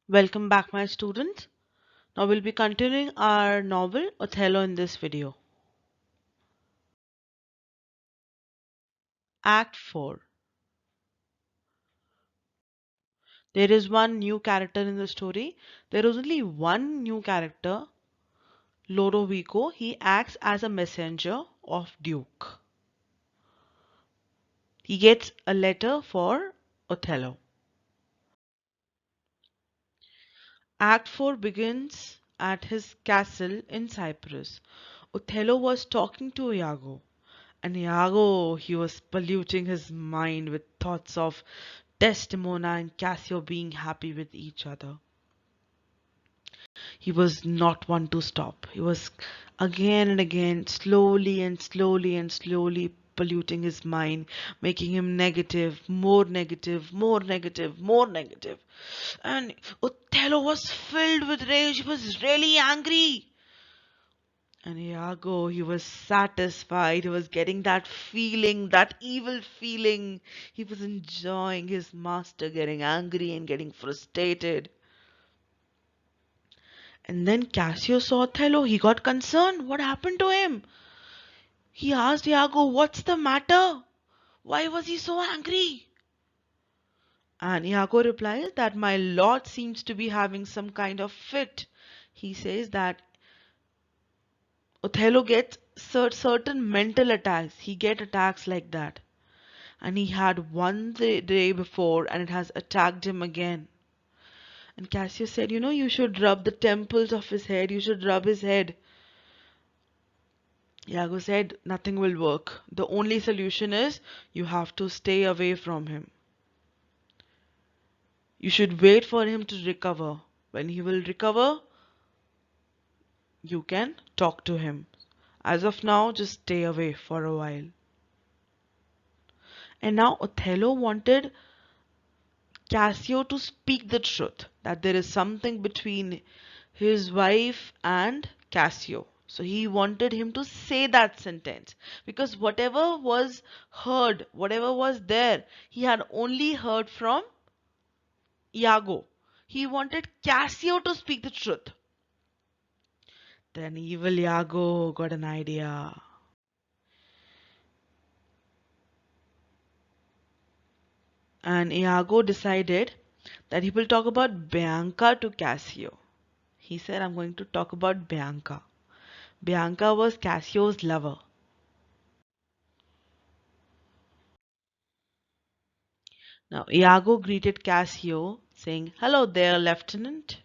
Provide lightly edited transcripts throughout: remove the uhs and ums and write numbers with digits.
Welcome back, my students. Now we'll be continuing our novel Othello in this video. Act 4. There is one new character in the story. There is only one new character, Lodovico. He acts as a messenger of Duke. He gets a letter for Othello. Act 4 begins at his castle in Cyprus. Othello was talking to Iago. And Iago, he was polluting his mind with thoughts of Desdemona and Cassio being happy with each other. He was not one to stop. He was again and again, slowly and slowly and slowly polluting his mind, making him negative, more negative, more negative, more negative. And Othello was filled with rage. He was really angry. And Iago, he was satisfied. He was getting that feeling, that evil feeling. He was enjoying his master getting angry and getting frustrated. And then Cassio saw Othello. He got concerned. What happened to him? He asked Iago, "What's the matter? Why was he so angry?" And Iago replies that my lord seems to be having some kind of fit. He says that Othello gets certain mental attacks. He get attacks like that. And he had one day before and it has attacked him again. And Cassio said, you should rub the temples of his head. You should rub his head. Iago said, nothing will work. The only solution is you have to stay away from him. You should wait for him to recover. When he will recover, you can talk to him. As of now, just stay away for a while. And now Othello wanted Cassio to speak the truth, that there is something between his wife and Cassio. So he wanted him to say that sentence because whatever was heard, whatever was there, he had only heard from Iago. He wanted Cassio to speak the truth. Then evil Iago got an idea. And Iago decided that he will talk about Bianca to Cassio. He said, I'm going to talk about Bianca. Bianca was Cassio's lover. Now, Iago greeted Cassio, saying, "Hello there, Lieutenant,"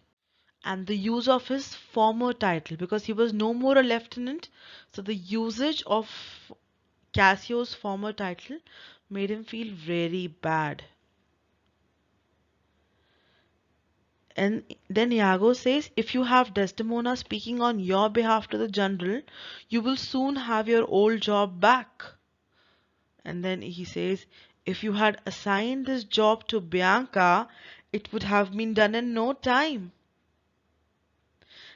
and the use of his former title because he was no more a lieutenant. So, the usage of Cassio's former title made him feel very bad. And then Iago says, "If you have Desdemona speaking on your behalf to the general, you will soon have your old job back." And then he says, "If you had assigned this job to Bianca, it would have been done in no time."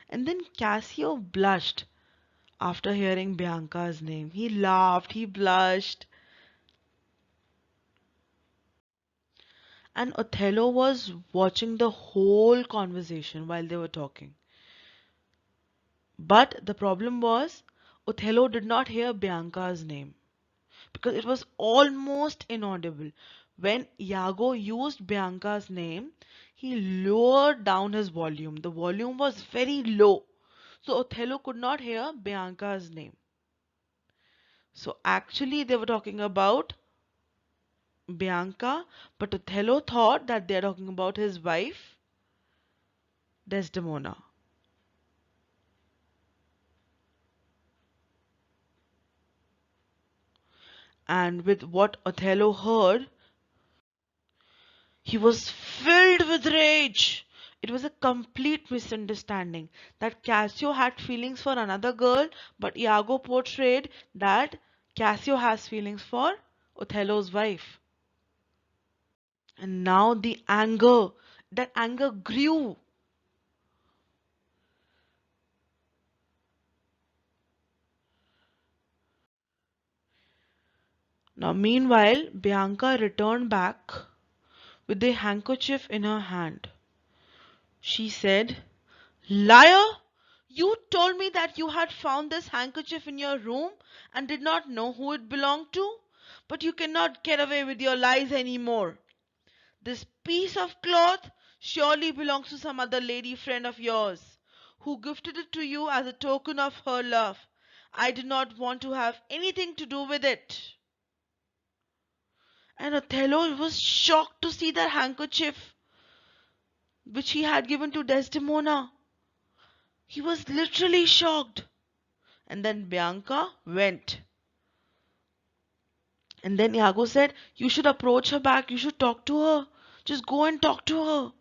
And then Cassio blushed after hearing Bianca's name. He laughed, he blushed. And Othello was watching the whole conversation while they were talking. But the problem was, Othello did not hear Bianca's name because it was almost inaudible. When Iago used Bianca's name, he lowered down his volume. The volume was very low. So Othello could not hear Bianca's name. So actually, they were talking about Bianca, but Othello thought that they are talking about his wife, Desdemona. And with what Othello heard, he was filled with rage. It was a complete misunderstanding that Cassio had feelings for another girl, but Iago portrayed that Cassio has feelings for Othello's wife. And now that anger grew. Now, meanwhile, Bianca returned back with a handkerchief in her hand. She said, "Liar! You told me that you had found this handkerchief in your room and did not know who it belonged to. But you cannot get away with your lies anymore. This piece of cloth surely belongs to some other lady friend of yours, who gifted it to you as a token of her love. I do not want to have anything to do with it." And Othello was shocked to see the handkerchief which he had given to Desdemona. He was literally shocked. And then Bianca went. And then Iago said, "You should approach her back. You should talk to her. Just go and talk to her."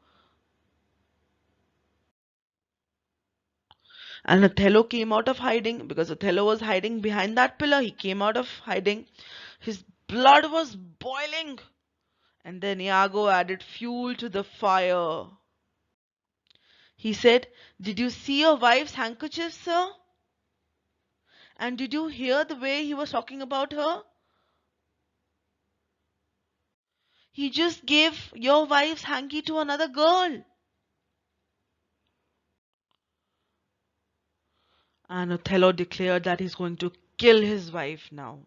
And Othello came out of hiding because Othello was hiding behind that pillar. He came out of hiding. His blood was boiling. And then Iago added fuel to the fire. He said, "Did you see your wife's handkerchief, sir? And did you hear the way he was talking about her? He just gave your wife's hanky to another girl." And Othello declared that he's going to kill his wife now.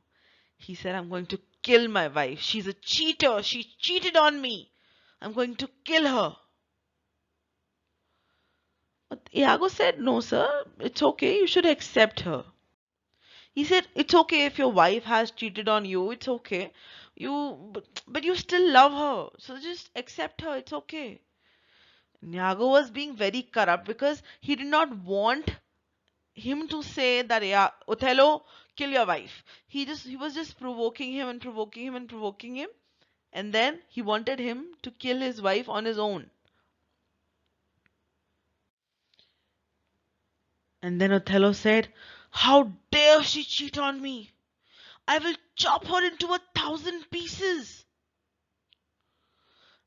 He said, "I'm going to kill my wife. She's a cheater. She cheated on me. I'm going to kill her." But Iago said, "No, sir. It's okay. You should accept her." He said, "It's okay if your wife has cheated on you. It's okay. But you still love her. So just accept her. It's okay." Iago was being very corrupt because he did not want him to say that, "Yeah, Othello, kill your wife." He was just provoking him and provoking him and provoking him, and then he wanted him to kill his wife on his own. And then Othello said, "How dare she cheat on me? I will chop her into 1,000 pieces."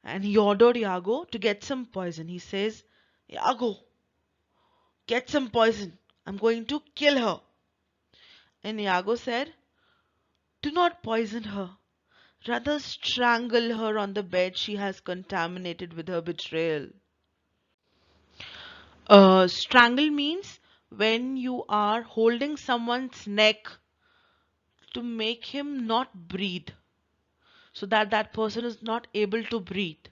And he ordered Iago to get some poison. He says, "Iago, get some poison. I'm going to kill her." And Iago said, "Do not poison her. Rather strangle her on the bed she has contaminated with her betrayal." Strangle means when you are holding someone's neck to make him not breathe, so that that person is not able to breathe.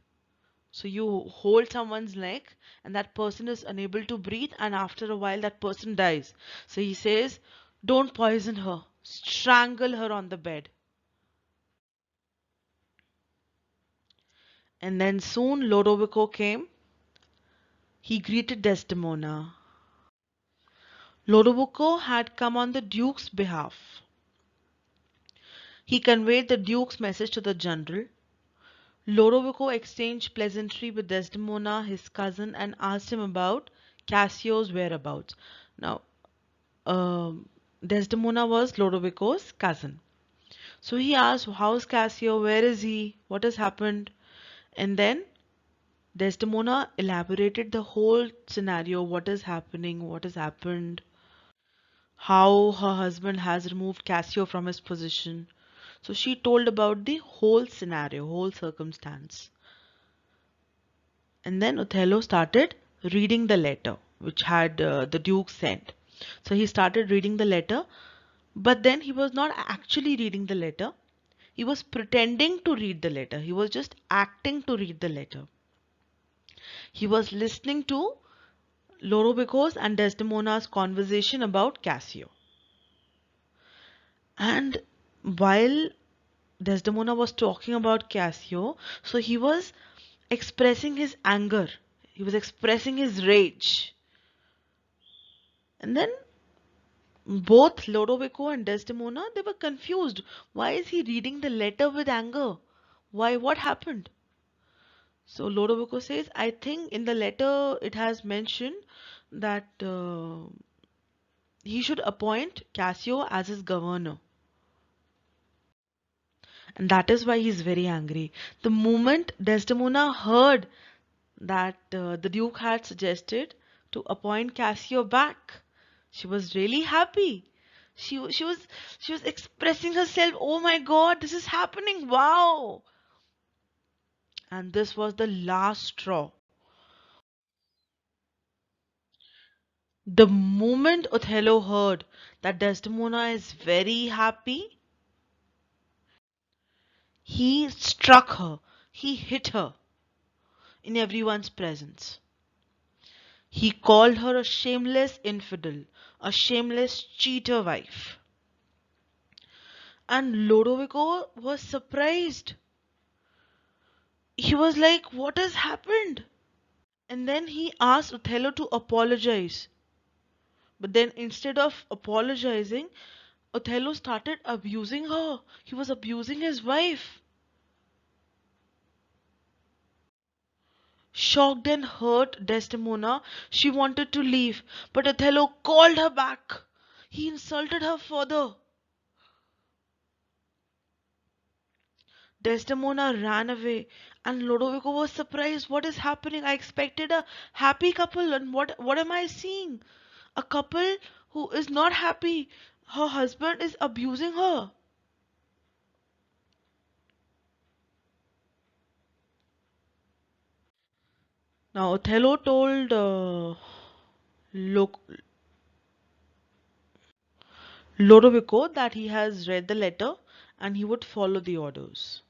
So you hold someone's neck and that person is unable to breathe, and after a while that person dies. So he says, "Don't poison her, strangle her on the bed." And then soon Lodovico came. He greeted Desdemona. Lodovico had come on the Duke's behalf. He conveyed the Duke's message to the general. Lodovico exchanged pleasantry with Desdemona, his cousin, and asked him about Cassio's whereabouts. Now, um, Desdemona was Lodovico's cousin. So he asked, "How's Cassio? Where is he? What has happened?" And then Desdemona elaborated the whole scenario, what is happening, what has happened, how her husband has removed Cassio from his position. So she told about the whole scenario, whole circumstance. And then Othello started reading the letter which had the Duke sent. So he started reading the letter, but then he was not actually reading the letter. He was pretending to read the letter. He was just acting to read the letter. He was listening to Lodovico's and Desdemona's conversation about Cassio. And while Desdemona was talking about Cassio, so he was expressing his anger. He was expressing his rage. And then both Lodovico and Desdemona, they were confused. Why is he reading the letter with anger? Why? What happened? So Lodovico says, "I think in the letter it has mentioned that he should appoint Cassio as his governor. And that is why he's very angry." The moment Desdemona heard that the Duke had suggested to appoint Cassio back, she was really happy. She was expressing herself, "Oh my God, this is happening! Wow!" And this was the last straw. The moment Othello heard that Desdemona is very happy, he struck her, he hit her in everyone's presence. He called her a shameless infidel, a shameless cheater wife. And Lodovico was surprised. He was like, what has happened? And then he asked Othello to apologize. But then instead of apologizing, Othello started abusing her. He was abusing his wife. Shocked and hurt Desdemona, she wanted to leave, but Othello called her back. He insulted her further. Desdemona ran away, and Lodovico was surprised. What is happening? I expected a happy couple, and what am I seeing? A couple who is not happy. Her husband is abusing her. Now Othello told Lo- Lodovico that he has read the letter and he would follow the orders.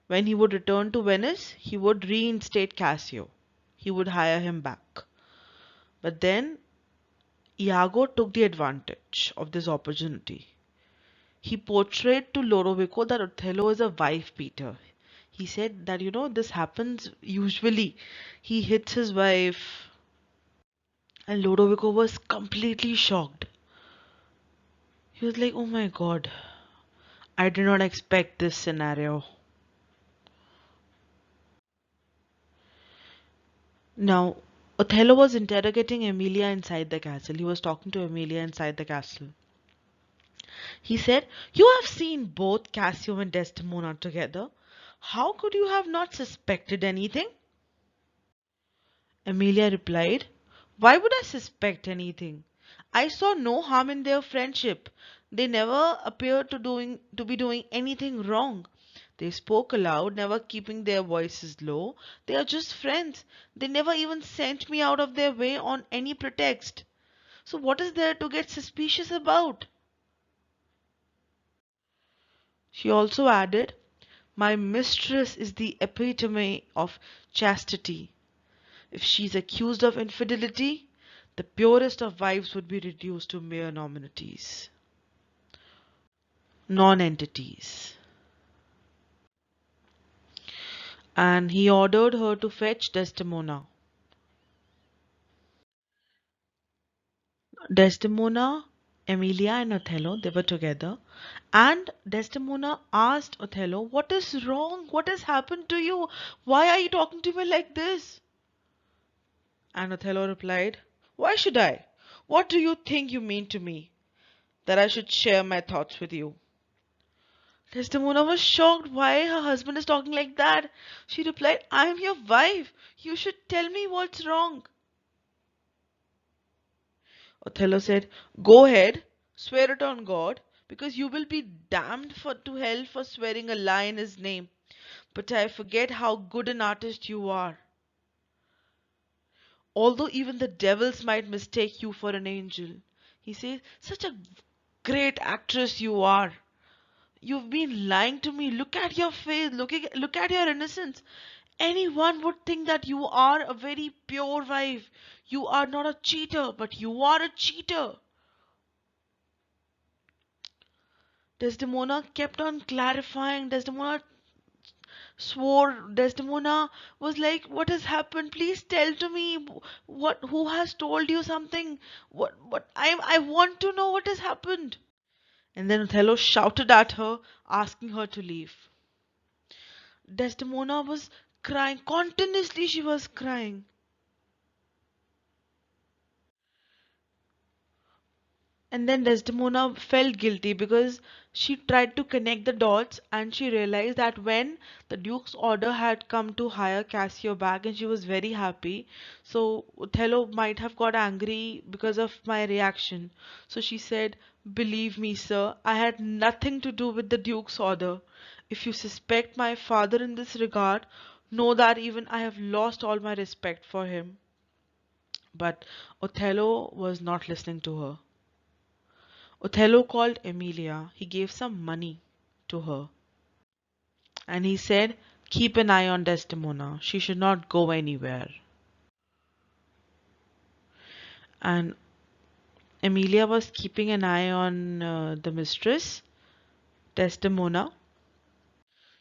When he would return to Venice, he would reinstate Cassio. He would hire him back. But then Iago took the advantage of this opportunity. He portrayed to Lodovico that Othello is a wife beater. He said that, this happens usually. He hits his wife. And Lodovico was completely shocked. He was like, oh my god, I did not expect this scenario. Now, Othello was interrogating Emilia inside the castle. He was talking to Emilia inside the castle. He said, you have seen both Cassio and Desdemona together. How could you have not suspected anything? Emilia replied, why would I suspect anything? I saw no harm in their friendship. They never appeared to be doing anything wrong. They spoke aloud, never keeping their voices low. They are just friends. They never even sent me out of their way on any pretext. So what is there to get suspicious about? She also added, my mistress is the epitome of chastity. If she's accused of infidelity, the purest of wives would be reduced to mere non-entities. Non-entities. And he ordered her to fetch Desdemona. Desdemona, Emilia and Othello, they were together. And Desdemona asked Othello, what is wrong? What has happened to you? Why are you talking to me like this? And Othello replied, why should I? What do you think you mean to me? That I should share my thoughts with you? Desdemona was shocked why her husband is talking like that. She replied, I am your wife. You should tell me what's wrong. Othello said, go ahead, swear it on God, because you will be damned to hell for swearing a lie in his name. But I forget how good an artist you are. Although even the devils might mistake you for an angel. He says, such a great actress you are. You've been lying to me. Look at your face. Look at your innocence. Anyone would think that you are a very pure wife. You are not a cheater, but you are a cheater. Desdemona kept on clarifying. Desdemona swore. Desdemona was like, what has happened? Please tell to me who has told you something? I want to know what has happened. And then Othello shouted at her, asking her to leave. Desdemona was crying. Continuously she was crying. And then Desdemona felt guilty because she tried to connect the dots and she realized that when the Duke's order had come to hire Cassio back and she was very happy, so Othello might have got angry because of my reaction. So she said, believe me, sir, I had nothing to do with the Duke's order. If you suspect my father in this regard, know that even I have lost all my respect for him. But Othello was not listening to her. Othello called Emilia. He gave some money to her. And he said, keep an eye on Desdemona. She should not go anywhere. And Emilia was keeping an eye on the mistress, Desdemona.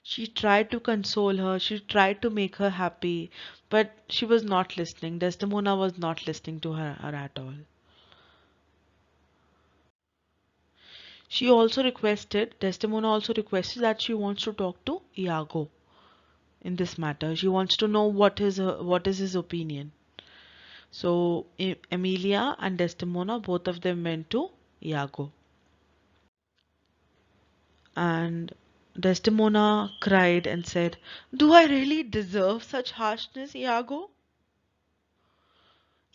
She tried to console her, she tried to make her happy, but she was not listening. Desdemona was not listening to her at all. Desdemona also requested that she wants to talk to Iago in this matter. She wants to know what is his opinion. So Emilia and Desdemona, both of them went to Iago. And Desdemona cried and said, do I really deserve such harshness, Iago?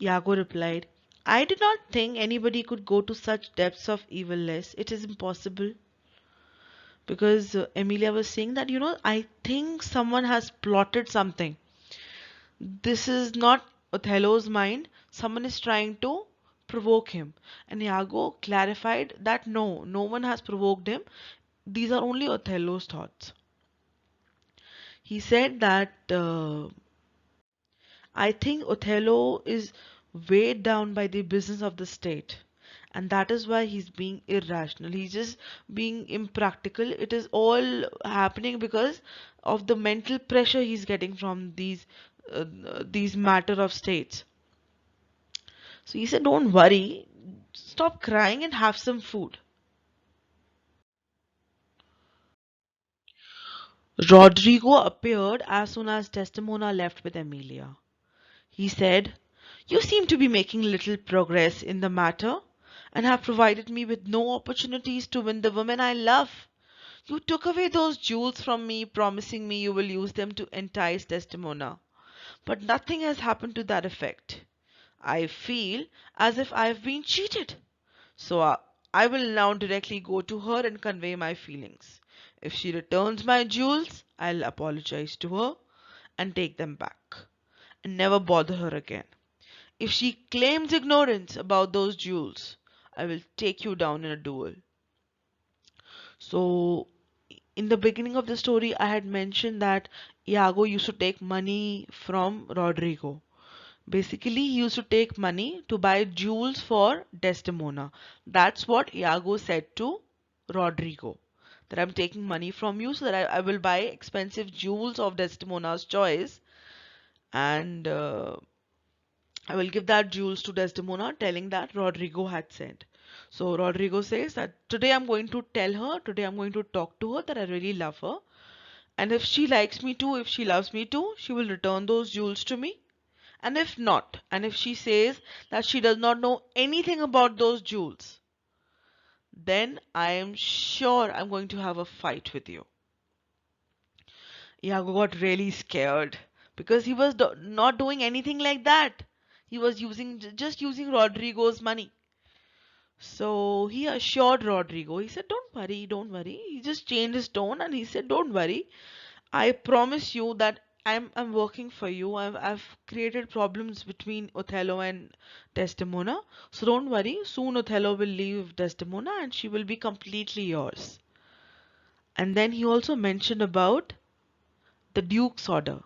Iago replied, I did not think anybody could go to such depths of evilness. It is impossible. Because Emilia was saying that, I think someone has plotted something. This is not Othello's mind. Someone is trying to provoke him. And Iago clarified that no one has provoked him. These are only Othello's thoughts. He said that I think Othello is weighed down by the business of the state. And that is why he's being irrational. He's just being impractical. It is all happening because of the mental pressure he's getting from these matter of states. So he said, don't worry, stop crying and have some food. Rodrigo appeared as soon as Desdemona left with Emilia. He said, you seem to be making little progress in the matter and have provided me with no opportunities to win the woman I love. You took away those jewels from me, promising me you will use them to entice Desdemona. But nothing has happened to that effect. I feel as if I have been cheated. So I will now directly go to her and convey my feelings. If she returns my jewels, I'll apologize to her and take them back and never bother her again. If she claims ignorance about those jewels, I will take you down in a duel. So, in the beginning of the story, I had mentioned that Iago used to take money from Rodrigo. Basically, he used to take money to buy jewels for Desdemona. That's what Iago said to Rodrigo. That I'm taking money from you so that I will buy expensive jewels of Desdemona's choice, and I will give that jewels to Desdemona, telling that Rodrigo had said. So Rodrigo says that today I'm going to tell her, today I'm going to talk to her that I really love her. And if she likes me too, if she loves me too, she will return those jewels to me. And if not, and if she says that she does not know anything about those jewels, then I am sure I'm going to have a fight with you. Iago got really scared because he was not doing anything like that. He was just using Rodrigo's money. So he assured Rodrigo, he said, don't worry, don't worry. He just changed his tone and he said, don't worry. I promise you that I'm working for you. I've created problems between Othello and Desdemona. So don't worry. Soon Othello will leave Desdemona and she will be completely yours. And then he also mentioned about the Duke's order,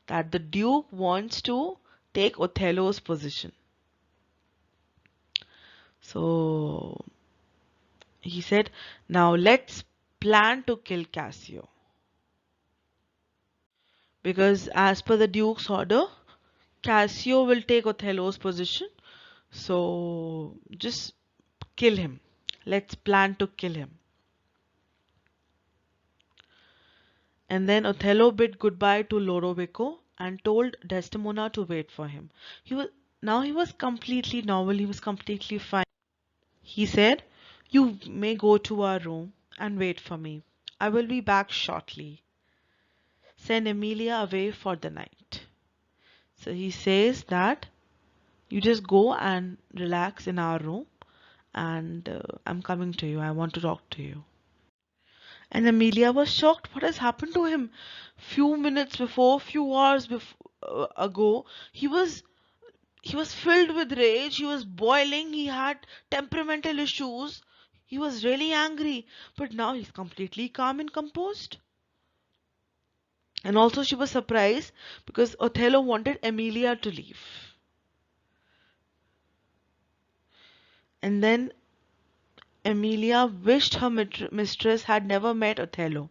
that the Duke wants to take Othello's position. So he said, now let's plan to kill Cassio. Because as per the Duke's order, Cassio will take Othello's position. So just kill him. Let's plan to kill him. And then Othello bid goodbye to Lodovico and told Desdemona to wait for him. He was completely normal, he was completely fine. He said, you may go to our room and wait for me. I will be back shortly. Send Emilia away for the night. So he says that you just go and relax in our room and I'm coming to you. I want to talk to you. And Amelia was shocked. What has happened to him? Few minutes before, few hours ago, he was He was filled with rage, he was boiling, he had temperamental issues, he was really angry, but now he's completely calm and composed. And also, she was surprised because Othello wanted Emilia to leave. And then Emilia wished her mistress had never met Othello.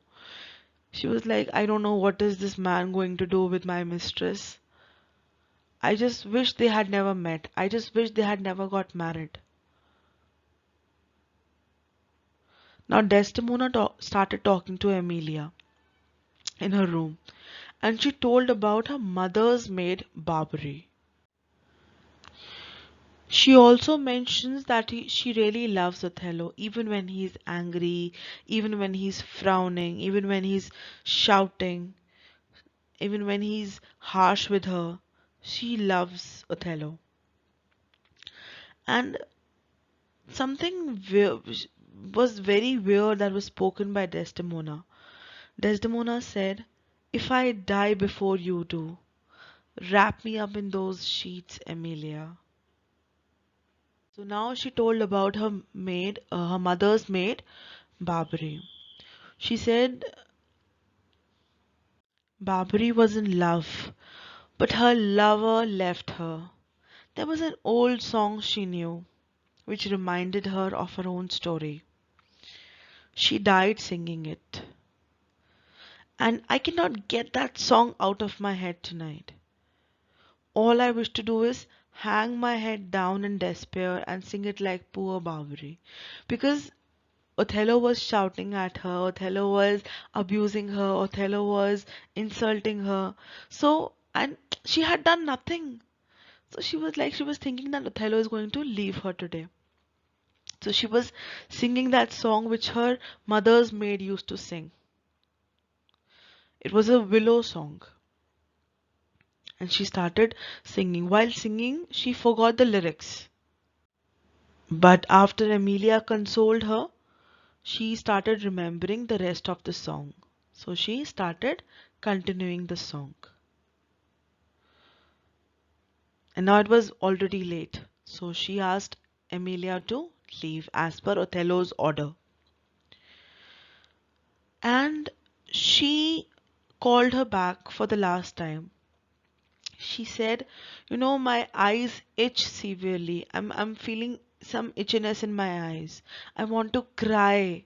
She was like, I don't know what is this man going to do with my mistress. I just wish they had never met. I just wish they had never got married. Now Desdemona started talking to Emilia in her room, and she told about her mother's maid Barbary. She also mentions that she really loves Othello, even when he's angry, even when he's frowning, even when he's shouting, even when he's harsh with her. She loves Othello. And something was very weird that was spoken by Desdemona. Desdemona said, if I die before you do, wrap me up in those sheets, Emilia. So now she told about her maid, her mother's maid, Barbary. She said Barbary was in love, but her lover left her. There was an old song she knew, which reminded her of her own story. She died singing it. And I cannot get that song out of my head tonight. All I wish to do is hang my head down in despair and sing it like poor Barbary. Because Othello was shouting at her, Othello was abusing her, Othello was insulting her. So, and she had done nothing. So she was thinking that Othello is going to leave her today. So she was singing that song which her mother's maid used to sing. It was a willow song. And she started singing. While singing, she forgot the lyrics. But after Emilia consoled her, she started remembering the rest of the song. So she started continuing the song. And now it was already late. So she asked Emilia to leave as per Othello's order. And she called her back for the last time. She said, you know, my eyes itch severely. I'm feeling some itchiness in my eyes. I want to cry.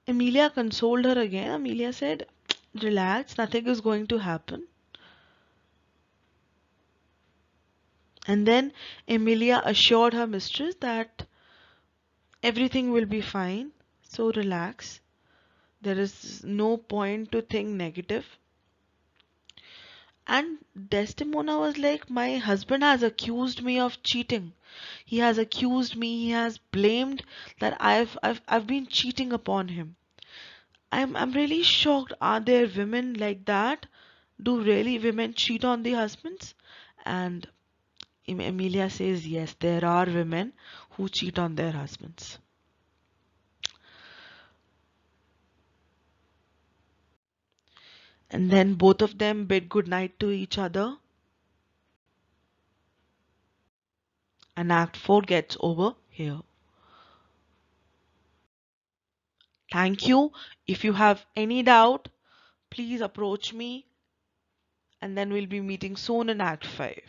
Emilia consoled her again. Emilia said, relax, nothing is going to happen. And then Emilia assured her mistress that everything will be fine. So relax. There is no point to think negative. And Desdemona was like, my husband has accused me of cheating. He has accused me, he has blamed that I've been cheating upon him. I'm really shocked. Are there women like that? Do really women cheat on their husbands? And Emilia says, yes, there are women who cheat on their husbands. And then both of them bid goodnight to each other, and Act 4 gets over here. Thank you. If you have any doubt, please approach me, and then we'll be meeting soon in Act 5.